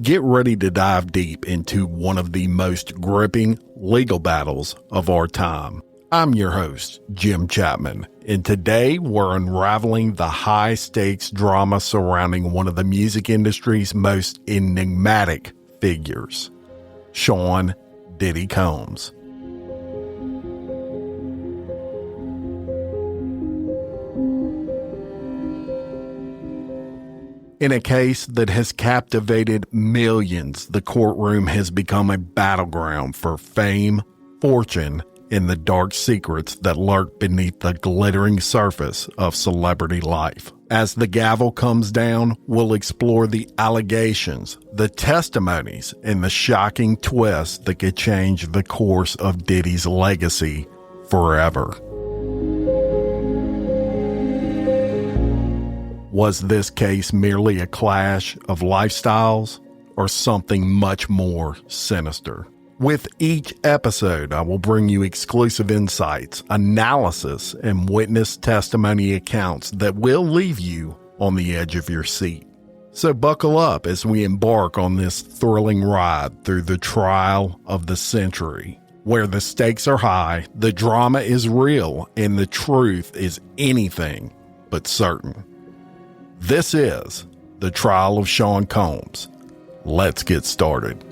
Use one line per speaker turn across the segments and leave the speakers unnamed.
Get ready to dive deep into one of the most gripping legal battles of our time. I'm your host, Jim Chapman, and today we're unraveling the high-stakes drama surrounding one of the music industry's most enigmatic figures, Sean Diddy Combs. In a case that has captivated millions, the courtroom has become a battleground for fame, fortune, and the dark secrets that lurk beneath the glittering surface of celebrity life. As the gavel comes down, we'll explore the allegations, the testimonies, and the shocking twists that could change the course of Diddy's legacy forever. Was this case merely a clash of lifestyles or something much more sinister? With each episode, I will bring you exclusive insights, analysis, and witness testimony accounts that will leave you on the edge of your seat. So buckle up as we embark on this thrilling ride through the trial of the century, where the stakes are high, the drama is real, and the truth is anything but certain. This is the trial of Sean Combs. Let's get started.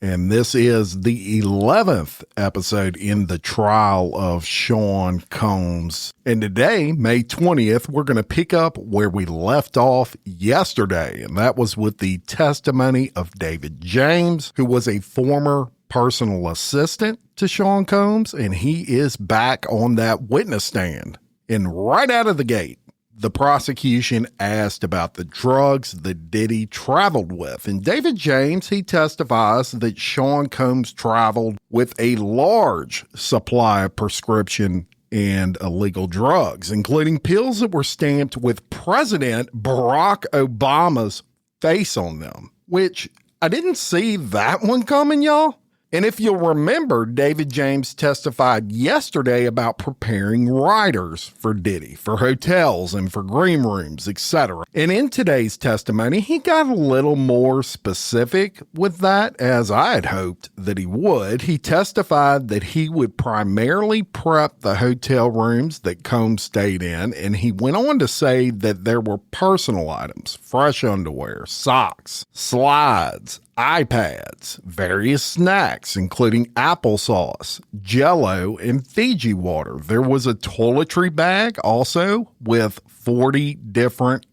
And this is the 11th episode in the trial of Sean Combs. And today, May 20th, we're going to pick up where we left off yesterday. And that was with the testimony of David James, who was a former personal assistant to Sean Combs. And he is back on that witness stand. And right out of the gate, the prosecution asked about the drugs that Diddy traveled with. And David James, he testifies that Sean Combs traveled with a large supply of prescription and illegal drugs, including pills that were stamped with President Barack Obama's face on them, which I didn't see that one coming, y'all. And if you'll remember, David James testified yesterday about preparing riders for Diddy, for hotels and for green rooms, etc. And in today's testimony, he got a little more specific with that, as I had hoped that he would. He testified that he would primarily prep the hotel rooms that Combs stayed in, and he went on to say that there were personal items, fresh underwear, socks, slides, iPads, various snacks, including applesauce, Jell-O, and Fiji water. There was a toiletry bag also with 40 different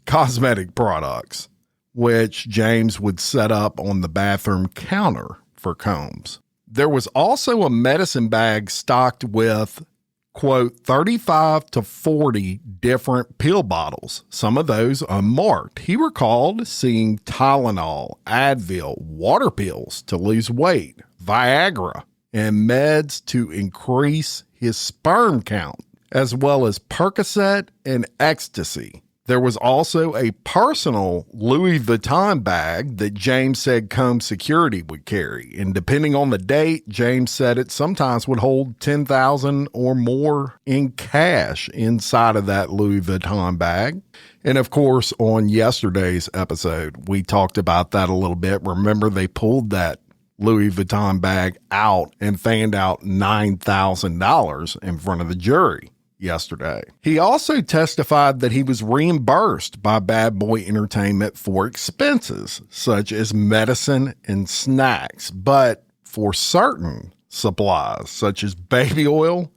cosmetic products, which James would set up on the bathroom counter for Combs. There was also a medicine bag stocked with, quote, 35 to 40 different pill bottles, some of those unmarked. He recalled seeing Tylenol, Advil, water pills to lose weight, Viagra, and meds to increase his sperm count, as well as Percocet and ecstasy. There was also a personal Louis Vuitton bag that James said Combs security would carry. And depending on the date, James said it sometimes would hold $10,000 or more in cash inside of that Louis Vuitton bag. And of course, on yesterday's episode, we talked about that a little bit. Remember, they pulled that Louis Vuitton bag out and fanned out $9,000 in front of the jury yesterday. He also testified that he was reimbursed by Bad Boy Entertainment for expenses such as medicine and snacks, but for certain supplies such as baby oil,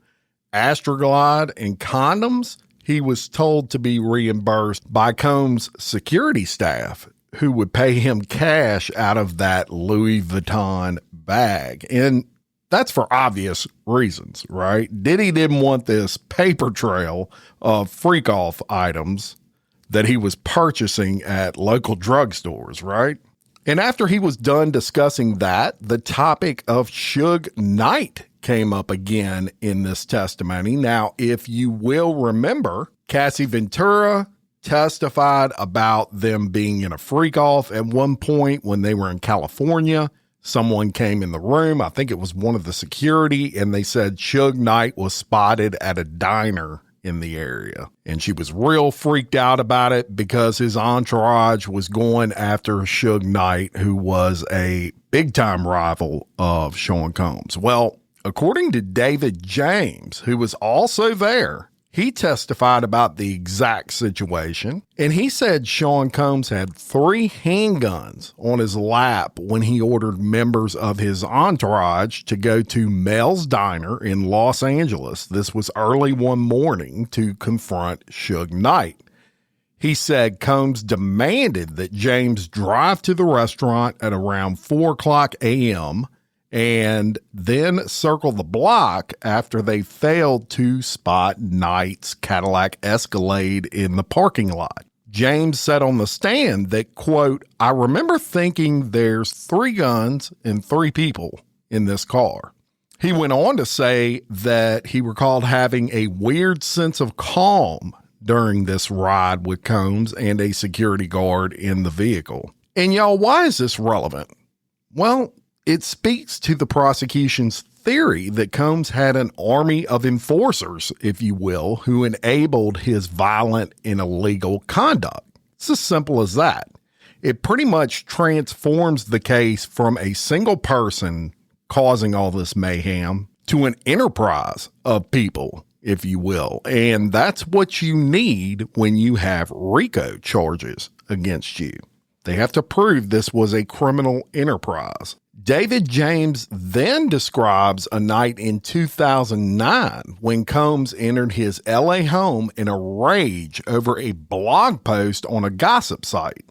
Astroglide, and condoms, he was told to be reimbursed by Combs' security staff, who would pay him cash out of that Louis Vuitton bag. And that's for obvious reasons, right? Diddy didn't want this paper trail of freak-off items that he was purchasing at local drugstores, right? And after he was done discussing that, the topic of Suge Knight came up again in this testimony. Now, if you will remember, Cassie Ventura testified about them being in a freak-off at one point when they were in California Someone came in the room, I think it was one of the security, and they said Suge Knight was spotted at a diner in the area. And she was real freaked out about it because his entourage was going after Suge Knight, who was a big-time rival of Sean Combs. Well, according to David James, who was also there, he testified about the exact situation, and he said Sean Combs had 3 handguns on his lap when he ordered members of his entourage to go to Mel's Diner in Los Angeles. This was early one morning to confront Suge Knight. He said Combs demanded that James drive to the restaurant at around 4 o'clock a.m., and then circle the block after they failed to spot Knight's Cadillac Escalade in the parking lot. James said on the stand that, quote, "I remember thinking there's 3 guns and 3 people in this car." He went on to say that he recalled having a weird sense of calm during this ride with Combs and a security guard in the vehicle. And y'all, why is this relevant? Well, it speaks to the prosecution's theory that Combs had an army of enforcers, if you will, who enabled his violent and illegal conduct. It's as simple as that. It pretty much transforms the case from a single person causing all this mayhem to an enterprise of people, if you will. And that's what you need when you have RICO charges against you. They have to prove this was a criminal enterprise. David James then describes a night in 2009 when Combs entered his LA home in a rage over a blog post on a gossip site.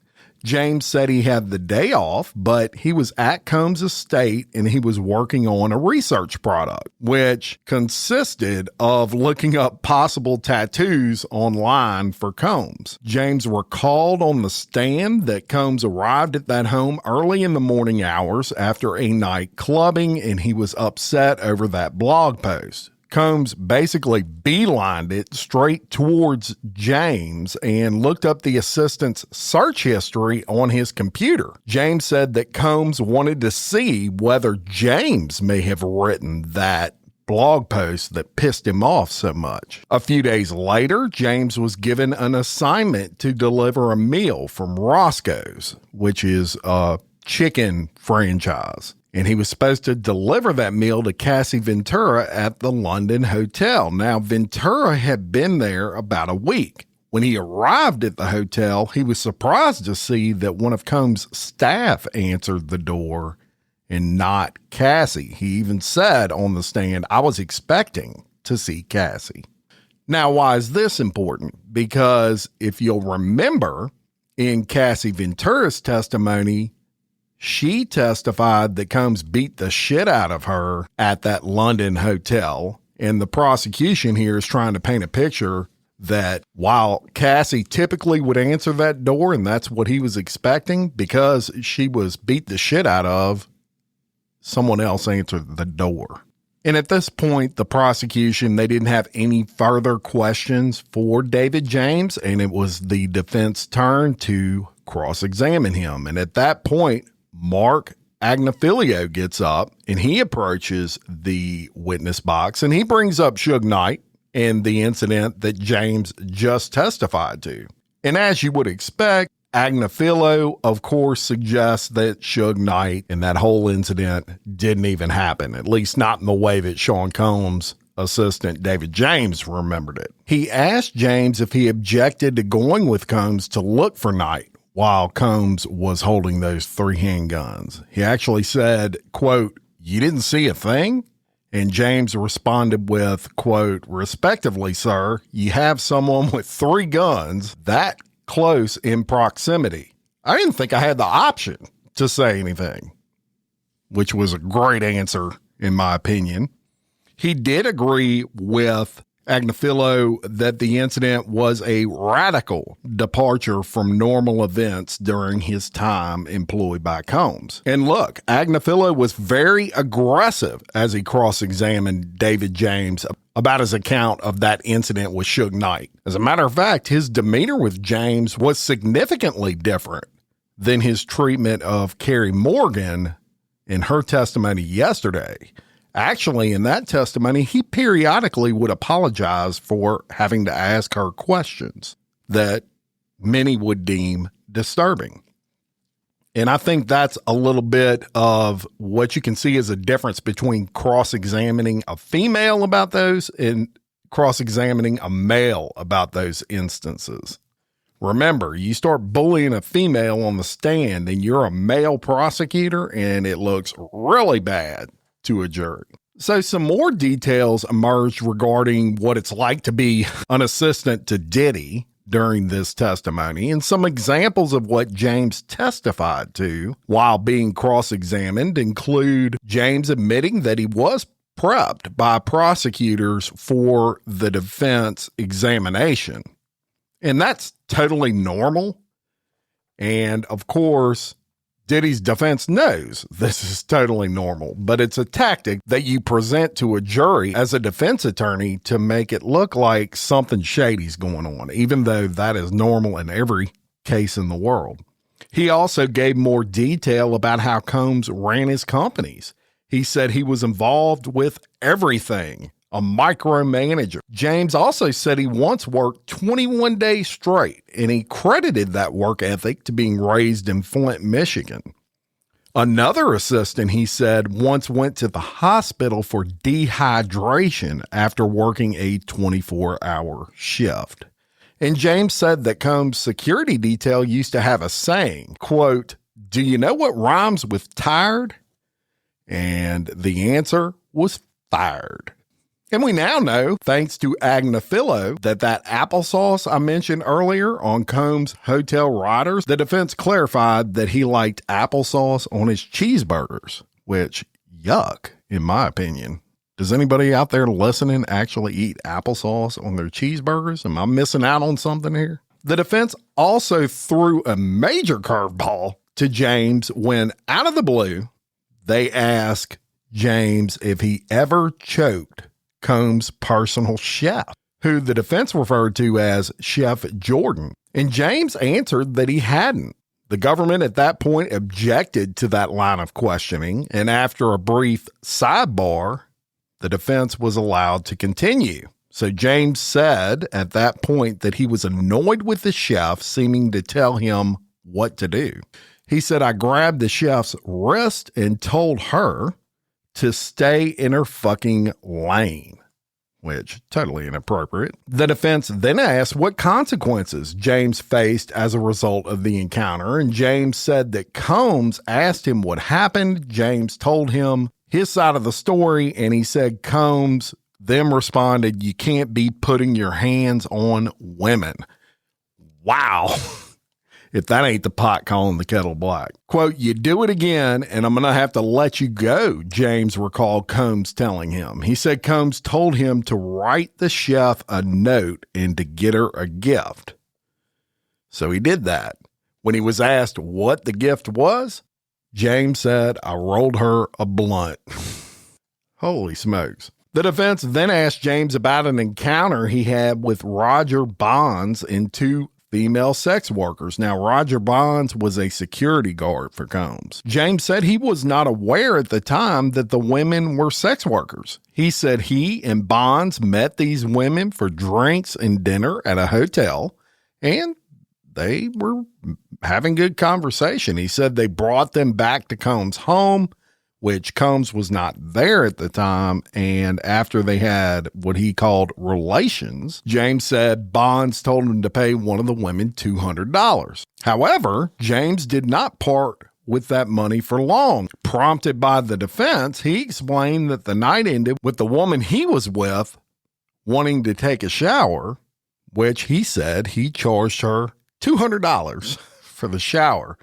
James said he had the day off, but he was at Combs' estate and he was working on a research product, which consisted of looking up possible tattoos online for Combs. James recalled on the stand that Combs arrived at that home early in the morning hours after a night clubbing, and he was upset over that blog post. Combs basically beelined it straight towards James and looked up the assistant's search history on his computer. James said that Combs wanted to see whether James may have written that blog post that pissed him off so much. A few days later, James was given an assignment to deliver a meal from Roscoe's, which is a chicken franchise. And he was supposed to deliver that meal to Cassie Ventura at the London hotel. Now, Ventura had been there about a week. When he arrived at the hotel, he was surprised to see that one of Combs' staff answered the door and not Cassie. He even said on the stand, "I was expecting to see Cassie." Now, why is this important? Because if you'll remember, in Cassie Ventura's testimony, she testified that Combs beat the shit out of her at that London hotel. And the prosecution here is trying to paint a picture that while Cassie typically would answer that door, and that's what he was expecting, because she was beat the shit out of, someone else answered the door. And at this point, the prosecution, they didn't have any further questions for David James, and it was the defense turn to cross-examine him. And at that point, Mark Agnifilio gets up and he approaches the witness box and he brings up Suge Knight and the incident that James just testified to. And as you would expect, Agnifilio, of course, suggests that Suge Knight and that whole incident didn't even happen, at least not in the way that Sean Combs' assistant David James remembered it. He asked James if he objected to going with Combs to look for Knight while Combs was holding those 3 handguns. He actually said, quote, "You didn't see a thing?" And James responded with, quote, "Respectively, sir, you have someone with 3 guns that close in proximity. I didn't think I had the option to say anything," which was a great answer, in my opinion. He did agree with Agnifilio that the incident was a radical departure from normal events during his time employed by Combs. And look, Agnifilio was very aggressive as he cross-examined David James about his account of that incident with Suge Knight. As a matter of fact, his demeanor with James was significantly different than his treatment of Kerry Morgan in her testimony yesterday. Actually, in that testimony, he periodically would apologize for having to ask her questions that many would deem disturbing. And I think that's a little bit of what you can see as a difference between cross-examining a female about those and cross-examining a male about those instances. Remember, you start bullying a female on the stand and you're a male prosecutor and it looks really bad to a jury. So some more details emerged regarding what it's like to be an assistant to Diddy during this testimony, and some examples of what James testified to while being cross-examined include James admitting that he was prepped by prosecutors for the defense examination. And that's totally normal. And of course, Diddy's defense knows this is totally normal, but it's a tactic that you present to a jury as a defense attorney to make it look like something shady's going on, even though that is normal in every case in the world. He also gave more detail about how Combs ran his companies. He said he was involved with everything, a micromanager. James also said he once worked 21 days straight, and he credited that work ethic to being raised in Flint, Michigan. Another assistant, he said, once went to the hospital for dehydration after working a 24-hour shift. And James said that Combs' security detail used to have a saying, quote, "Do you know what rhymes with tired?" And the answer was fired. And we now know, thanks to Agnafilo, that applesauce I mentioned earlier on Combs' hotel riders, the defense clarified that he liked applesauce on his cheeseburgers, which, yuck, in my opinion. Does anybody out there listening actually eat applesauce on their cheeseburgers? Am I missing out on something here? The defense also threw a major curveball to James when, out of the blue, they asked James if he ever choked Combs' personal chef, who the defense referred to as Chef Jordan. And James answered that he hadn't. The government at that point objected to that line of questioning, and after a brief sidebar, the defense was allowed to continue. So James said at that point that he was annoyed with the chef seeming to tell him what to do. He said, "I grabbed the chef's wrist and told her to stay in her fucking lane," which totally inappropriate. The defense then asked what consequences James faced as a result of the encounter, and James said that Combs asked him what happened. James told him his side of the story, and he said Combs then responded, "You can't be putting your hands on women." Wow. If that ain't the pot calling the kettle black. Quote, "You do it again, and I'm going to have to let you go," James recalled Combs telling him. He said Combs told him to write the chef a note and to get her a gift. So he did that. When he was asked what the gift was, James said, "I rolled her a blunt." Holy smokes. The defense then asked James about an encounter he had with Roger Bonds and two female sex workers. Now, Roger Bonds was a security guard for Combs. James said he was not aware at the time that the women were sex workers. He said he and Bonds met these women for drinks and dinner at a hotel, and they were having good conversation. He said they brought them back to Combs' home, which Combs was not there at the time, and after they had what he called relations, James said Bonds told him to pay one of the women $200. However, James did not part with that money for long. Prompted by the defense, he explained that the night ended with the woman he was with wanting to take a shower, which he said he charged her $200 for the shower.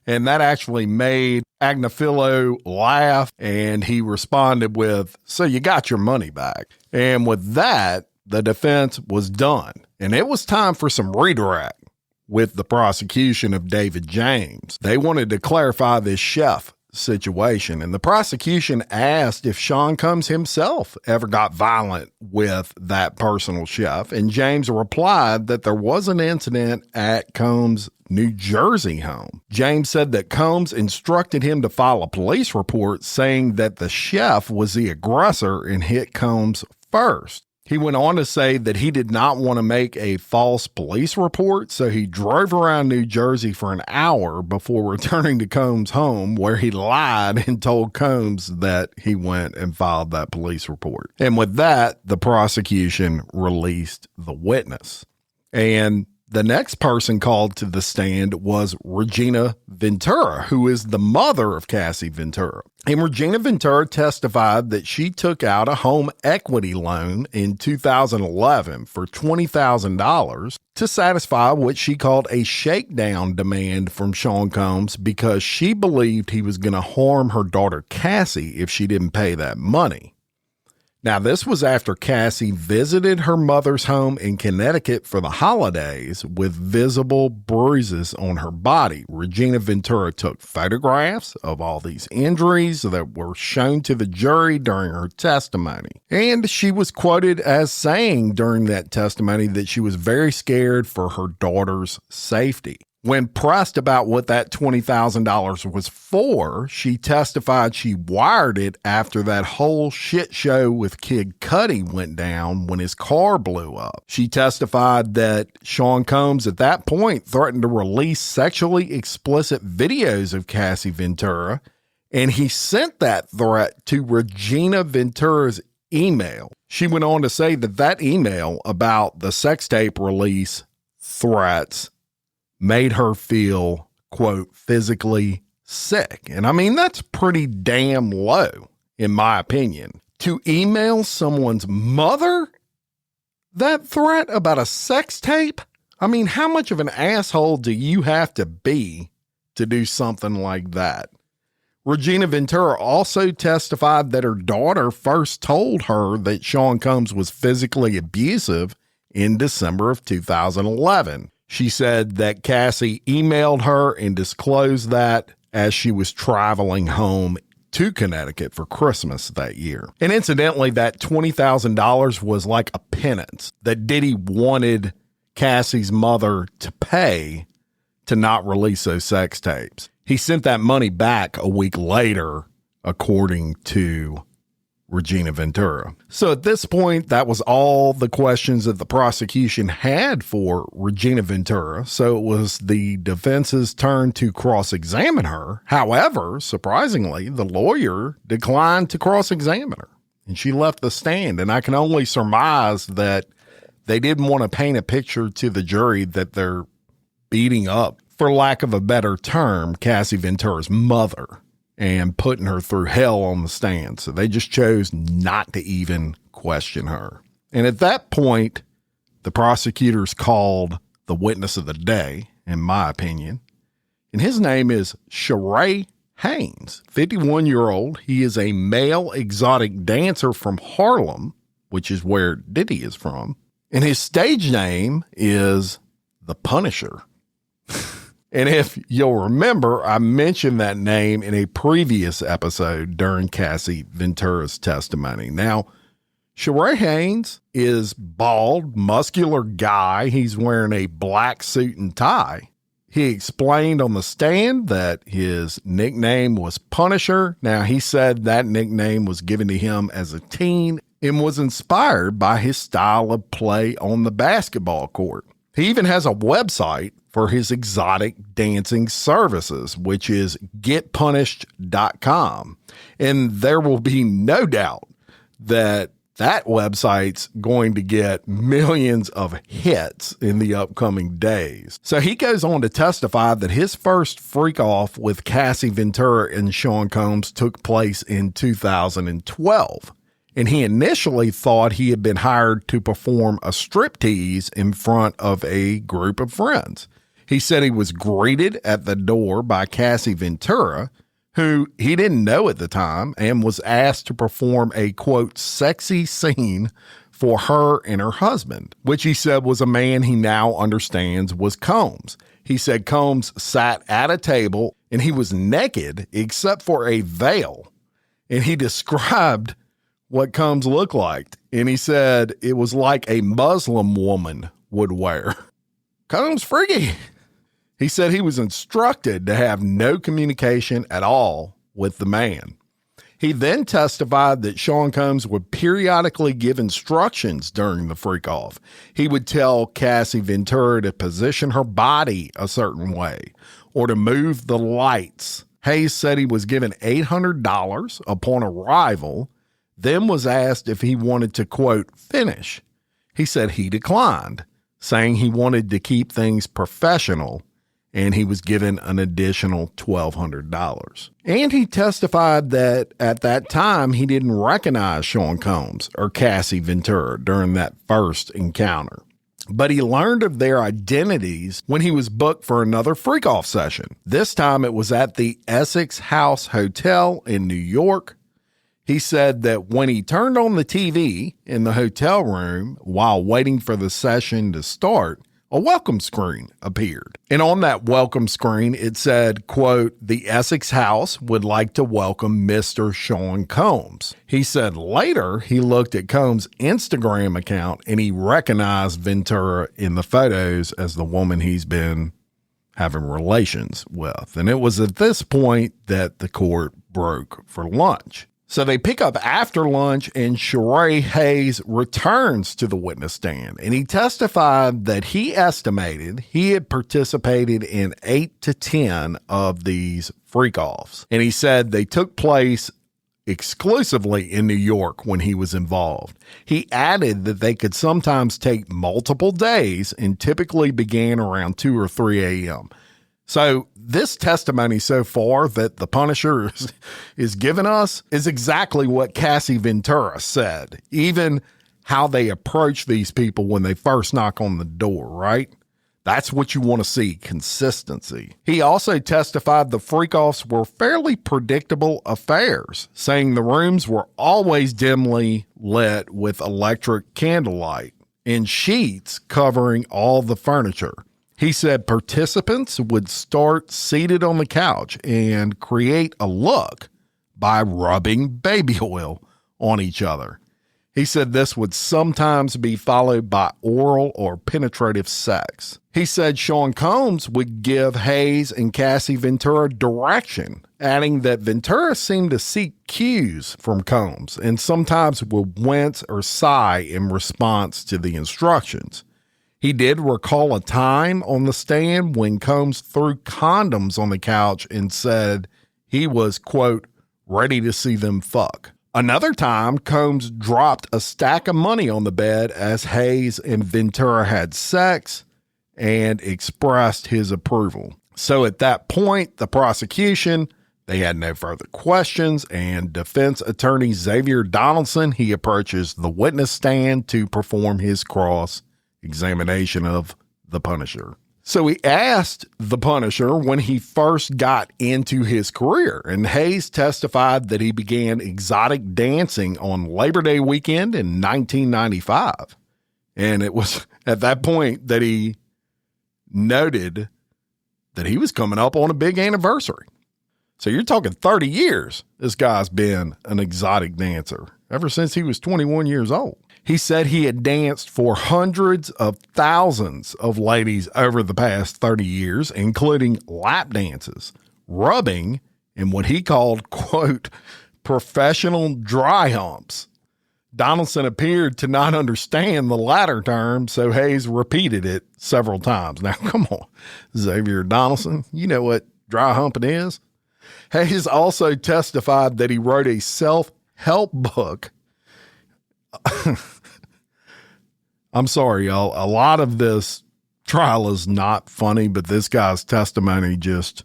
And that actually made Agnafilo laugh, and he responded with, "So you got your money back." And with that, the defense was done. And it was time for some redirect with the prosecution of David James. They wanted to clarify this chef situation. And the prosecution asked if Sean Combs himself ever got violent with that personal chef. And James replied that there was an incident at Combs' New Jersey home. James said that Combs instructed him to file a police report saying that the chef was the aggressor and hit Combs first. He went on to say that he did not want to make a false police report, so he drove around New Jersey for an hour before returning to Combs' home, where he lied and told Combs that he went and filed that police report. And with that, the prosecution released the witness. And the next person called to the stand was Regina Ventura, who is the mother of Cassie Ventura. And Regina Ventura testified that she took out a home equity loan in 2011 for $20,000 to satisfy what she called a shakedown demand from Sean Combs because she believed he was going to harm her daughter Cassie if she didn't pay that money. Now, this was after Cassie visited her mother's home in Connecticut for the holidays with visible bruises on her body. Regina Ventura took photographs of all these injuries that were shown to the jury during her testimony. And she was quoted as saying during that testimony that she was very scared for her daughter's safety. When pressed about what that $20,000 was for, she testified she wired it after that whole shit show with Kid Cudi went down when his car blew up. She testified that Sean Combs at that point threatened to release sexually explicit videos of Cassie Ventura, and he sent that threat to Regina Ventura's email. She went on to say that that email about the sex tape release threats made her feel, quote, physically sick. And I mean, that's pretty damn low, in my opinion. To email someone's mother that threat about a sex tape? I mean, how much of an asshole do you have to be to do something like that? Regina Ventura also testified that her daughter first told her that Sean Combs was physically abusive in December of 2011. She said that Cassie emailed her and disclosed that as she was traveling home to Connecticut for Christmas that year. And incidentally, that $20,000 was like a penance that Diddy wanted Cassie's mother to pay to not release those sex tapes. He sent that money back a week later, according to Regina Ventura. So at this point, that was all the questions that the prosecution had for Regina Ventura. So it was the defense's turn to cross-examine her. However, surprisingly, the lawyer declined to cross-examine her, and she left the stand. And I can only surmise that they didn't want to paint a picture to the jury that they're beating up, for lack of a better term, Cassie Ventura's mother and putting her through hell on the stand. So they just chose not to even question her. And at that point, the prosecutors called the witness of the day, in my opinion. And his name is Sheree Haynes, 51-year-old. He is a male exotic dancer from Harlem, which is where Diddy is from. And his stage name is The Punisher. And if you'll remember, I mentioned that name in a previous episode during Cassie Ventura's testimony. Now, Sheree Haynes is bald, muscular guy. He's wearing a black suit and tie. He explained on the stand that his nickname was Punisher. Now, he said that nickname was given to him as a teen and was inspired by his style of play on the basketball court. He even has a website for his exotic dancing services, which is getpunished.com. And there will be no doubt that that website's going to get millions of hits in the upcoming days. So he goes on to testify that his first freak off with Cassie Ventura and Sean Combs took place in 2012. And he initially thought he had been hired to perform a striptease in front of a group of friends. He said he was greeted at the door by Cassie Ventura, who he didn't know at the time, and was asked to perform a, quote, sexy scene for her and her husband, which he said was a man he now understands was Combs. He said Combs sat at a table and he was naked except for a veil. And he described what Combs looked like. And he said it was like a Muslim woman would wear. Combs freaky. He said he was instructed to have no communication at all with the man. He then testified that Sean Combs would periodically give instructions during the freak-off. He would tell Cassie Ventura to position her body a certain way or to move the lights. Hayes said he was given $800 upon arrival, then was asked if he wanted to, quote, finish. He said he declined, saying he wanted to keep things professional, and he was given an additional $1,200. And he testified that at that time, he didn't recognize Sean Combs or Cassie Ventura during that first encounter. But he learned of their identities when he was booked for another freak-off session. This time it was at the Essex House Hotel in New York. He said that when he turned on the TV in the hotel room while waiting for the session to start, a welcome screen appeared. And on that welcome screen, it said, quote, the Essex House would like to welcome Mr. Sean Combs. He said later he looked at Combs' Instagram account and he recognized Ventura in the photos as the woman he's been having relations with. And it was at this point that the court broke for lunch. So they pick up after lunch and Sheree Hayes returns to the witness stand, and he testified that he estimated he had participated in 8 to 10 of these freak-offs. And he said they took place exclusively in New York when he was involved. He added that they could sometimes take multiple days and typically began around 2 or 3 a.m. So this testimony so far that the Punisher is giving us is exactly what Cassie Ventura said, even how they approach these people when they first knock on the door, right? That's what you want to see, consistency. He also testified the freak-offs were fairly predictable affairs, saying the rooms were always dimly lit with electric candlelight and sheets covering all the furniture. He said participants would start seated on the couch and create a look by rubbing baby oil on each other. He said this would sometimes be followed by oral or penetrative sex. He said Sean Combs would give Hayes and Cassie Ventura direction, adding that Ventura seemed to seek cues from Combs and sometimes would wince or sigh in response to the instructions. He did recall a time on the stand when Combs threw condoms on the couch and said he was, quote, ready to see them fuck. Another time, Combs dropped a stack of money on the bed as Hayes and Ventura had sex and expressed his approval. So at that point, the prosecution, they had no further questions, and defense attorney Xavier Donaldson, he approaches the witness stand to perform his cross-examination of the Punisher. So he asked the Punisher when he first got into his career, and Hayes testified that he began exotic dancing on Labor Day weekend in 1995. And it was at that point that he noted that he was coming up on a big anniversary. So you're talking 30 years this guy's been an exotic dancer ever since he was 21 years old. He said he had danced for hundreds of thousands of ladies over the past 30 years, including lap dances, rubbing, and what he called, quote, professional dry humps. Donaldson appeared to not understand the latter term, so Hayes repeated it several times. Now, come on, Xavier Donaldson, you know what dry humping is? Hayes also testified that he wrote a self-help book. I'm sorry, y'all. A lot of this trial is not funny, but this guy's testimony just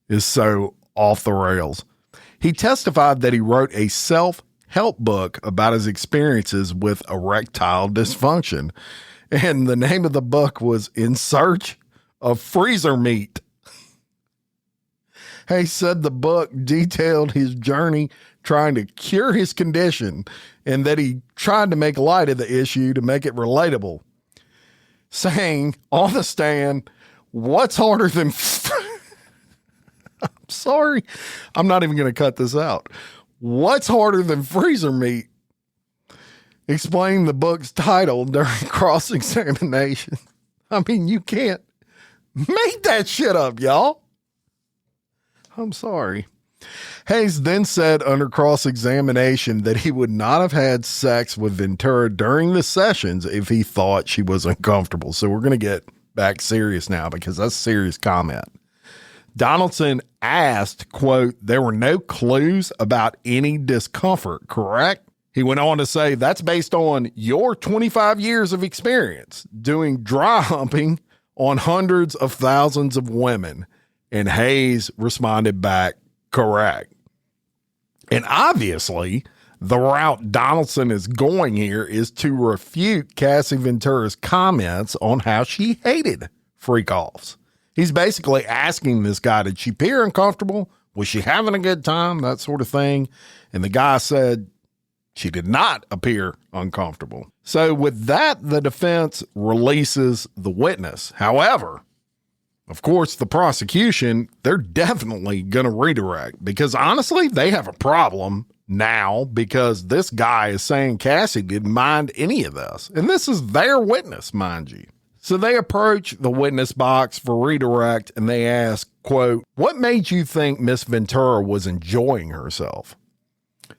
is so off the rails. He testified that he wrote a self-help book about his experiences with erectile dysfunction. And the name of the book was In Search of Freezer Meat. He said the book detailed his journey trying to cure his condition and that he tried to make light of the issue to make it relatable, saying on the stand, what's harder than Sorry, I'm not even going to cut this out. What's harder than freezer meat? Explain the book's title during cross-examination. I mean, you can't make that shit up, y'all. I'm sorry. Hayes then said under cross-examination that he would not have had sex with Ventura during the sessions if he thought she was uncomfortable. So we're going to get back serious now because that's a serious comment. Donaldson asked, quote, there were no clues about any discomfort, correct? He went on to say that's based on your 25 years of experience doing dry humping on hundreds of thousands of women. And Hayes responded back, correct. And obviously, the route Donaldson is going here is to refute Cassie Ventura's comments on how she hated freak-offs. He's basically asking this guy, did she appear uncomfortable? Was she having a good time? That sort of thing. And the guy said she did not appear uncomfortable. So with that, the defense releases the witness. However, of course, the prosecution, they're definitely going to redirect because honestly, they have a problem now because this guy is saying Cassie didn't mind any of this. And this is their witness, mind you. So they approach the witness box for redirect and they ask, quote, what made you think Miss Ventura was enjoying herself?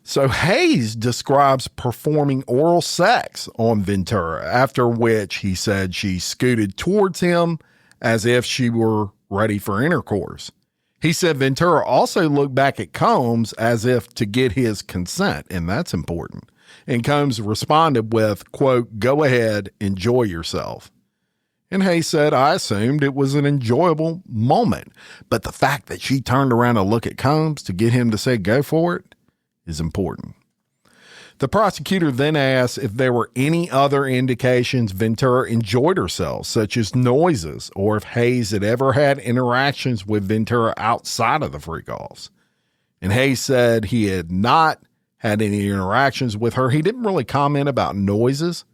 So Hayes describes performing oral sex on Ventura, after which he said she scooted towards him as if she were ready for intercourse. He said Ventura also looked back at Combs as if to get his consent, and that's important. And Combs responded with, quote, go ahead, enjoy yourself. And Hayes said, I assumed it was an enjoyable moment, but the fact that she turned around to look at Combs to get him to say go for it is important. The prosecutor then asked if there were any other indications Ventura enjoyed herself, such as noises, or if Hayes had ever had interactions with Ventura outside of the freak-offs. And Hayes said he had not had any interactions with her. He didn't really comment about noises.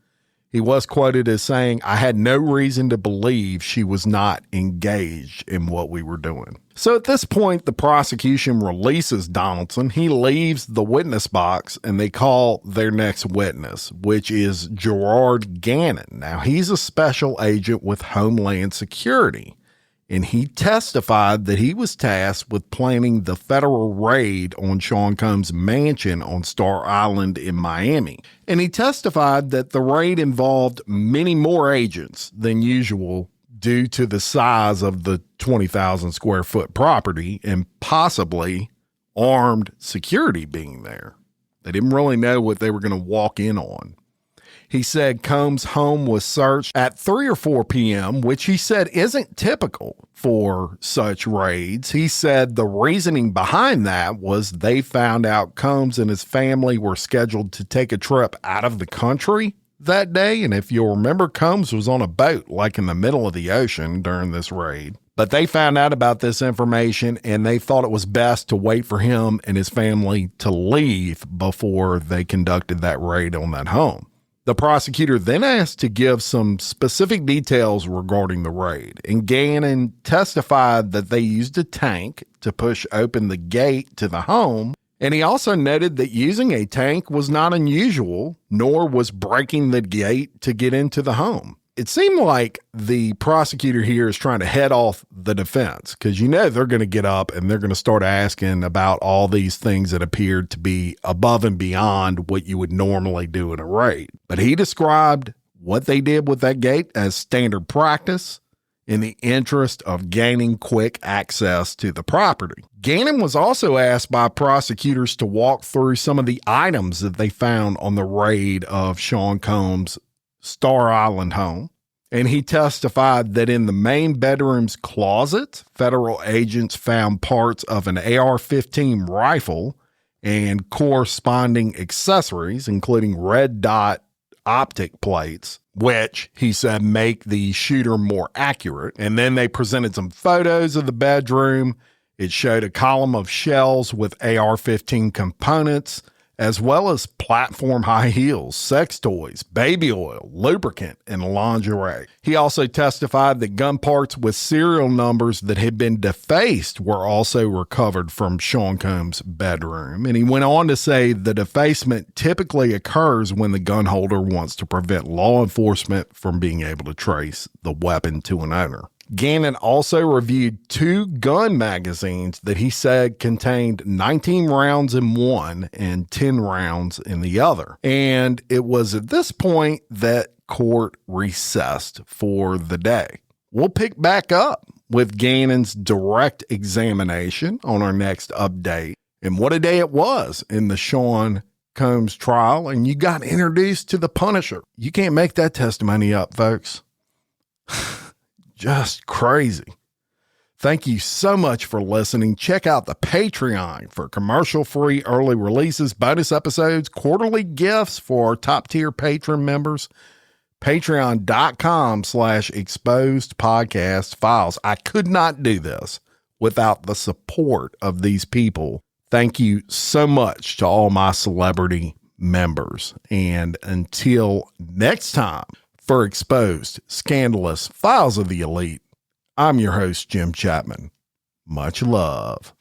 He was quoted as saying, I had no reason to believe she was not engaged in what we were doing. So at this point, the prosecution releases Donaldson. He leaves the witness box and they call their next witness, which is Gerard Gannon. Now, he's a special agent with Homeland Security, and he testified that he was tasked with planning the federal raid on Sean Combs' mansion on Star Island in Miami. And he testified that the raid involved many more agents than usual due to the size of the 20,000 square foot property and possibly armed security being there. They didn't really know what they were going to walk in on. He said Combs' home was searched at 3 or 4 p.m., which he said isn't typical for such raids. He said the reasoning behind that was they found out Combs and his family were scheduled to take a trip out of the country that day. And if you'll remember, Combs was on a boat like in the middle of the ocean during this raid. But they found out about this information and they thought it was best to wait for him and his family to leave before they conducted that raid on that home. The prosecutor then asked to give some specific details regarding the raid, and Gannon testified that they used a tank to push open the gate to the home, and he also noted that using a tank was not unusual, nor was breaking the gate to get into the home. It seemed like the prosecutor here is trying to head off the defense because they're going to get up and they're going to start asking about all these things that appeared to be above and beyond what you would normally do in a raid. But he described what they did with that gate as standard practice in the interest of gaining quick access to the property. Gannon was also asked by prosecutors to walk through some of the items that they found on the raid of Sean Combs' Star Island home. And he testified that in the main bedroom's closet, federal agents found parts of an AR-15 rifle and corresponding accessories, including red dot optic plates, which he said make the shooter more accurate. And then they presented some photos of the bedroom. It showed a column of shells with AR-15 components, as well as platform high heels, sex toys, baby oil, lubricant, and lingerie. He also testified that gun parts with serial numbers that had been defaced were also recovered from Sean Combs' bedroom. And he went on to say the defacement typically occurs when the gun holder wants to prevent law enforcement from being able to trace the weapon to an owner. Gannon also reviewed 2 gun magazines that he said contained 19 rounds in one and 10 rounds in the other. And it was at this point that court recessed for the day. We'll pick back up with Gannon's direct examination on our next update. And what a day it was in the Sean Combs trial. And you got introduced to the Punisher. You can't make that testimony up, folks. Just crazy. Thank you so much for listening. Check out the Patreon for commercial-free early releases, bonus episodes, quarterly gifts for our top-tier patron members. Patreon.com/exposed podcast files. I could not do this without the support of these people. Thank you so much to all my celebrity members. And until next time, for Exposed, Scandalous, Files of the Elite, I'm your host, Jim Chapman. Much love.